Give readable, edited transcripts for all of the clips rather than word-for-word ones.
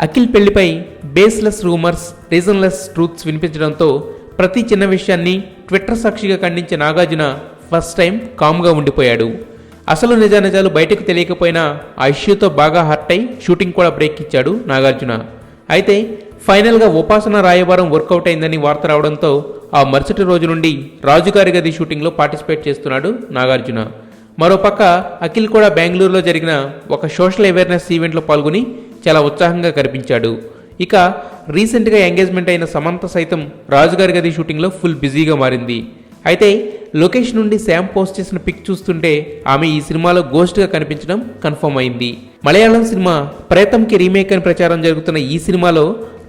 Akhil పెళ్లిపై baseless rumours, రీజన్లెస్ truths వినిపించడంతో ప్రతి చిన్న విషయాన్ని ట్విట్టర్ సాక్షిగా ఖండించే నాగార్జున ఫస్ట్ టైం కామ్గా ఉండిపోయాడు. అసలు నిజానిజాలు బయటకు తెలియకపోయినా ఆ ఇష్యూతో బాగా హర్ట్ అయి షూటింగ్ కూడా బ్రేక్ ఇచ్చాడు నాగార్జున. అయితే ఫైనల్గా ఉపాసన రాయబారం వర్కౌట్ అయిందని వార్త రావడంతో ఆ మరుసటి రోజు నుండి రాజుగారి గది షూటింగ్లో పార్టిసిపేట్ చేస్తున్నాడు నాగార్జున. మరోపక్క అఖిల్ కూడా బెంగళూరులో జరిగిన ఒక సోషల్ అవేర్నెస్ ఈవెంట్లో పాల్గొని చాలా ఉత్సాహంగా కనిపించాడు. ఇక రీసెంట్గా ఎంగేజ్మెంట్ అయిన సమంత సైతం రాజుగారి గది షూటింగ్లో ఫుల్ బిజీగా మారింది. అయితే లొకేషన్ నుండి శామ్ పోస్ట్ చేసిన పిక్ చూస్తుంటే ఆమె ఈ సినిమాలో గోస్ట్గా కనిపించడం కన్ఫర్మ్ అయింది. మలయాళం సినిమా ప్రేతంకి రీమేక్ అని ప్రచారం జరుగుతున్న ఈ సినిమాలో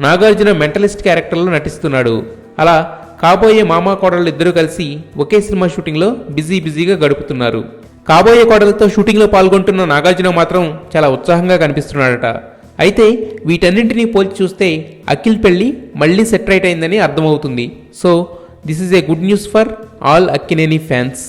నాగార్జున మెంటలిస్ట్ క్యారెక్టర్లో నటిస్తున్నాడు. అలా కాబోయే మామా కోడళ్ళు ఇద్దరూ కలిసి ఒకే సినిమా షూటింగ్లో బిజీగా గడుపుతున్నారు. కాబోయే కోడలతో షూటింగ్లో పాల్గొంటున్న నాగార్జున మాత్రం చాలా ఉత్సాహంగా కనిపిస్తున్నాడట. అయితే వీటన్నింటినీ పోల్చి చూస్తే అఖిల్ పెళ్లి మళ్ళీ సెట్ రైట్ అయిందని అర్థమవుతుంది. So this is a good news for all Akkineni fans.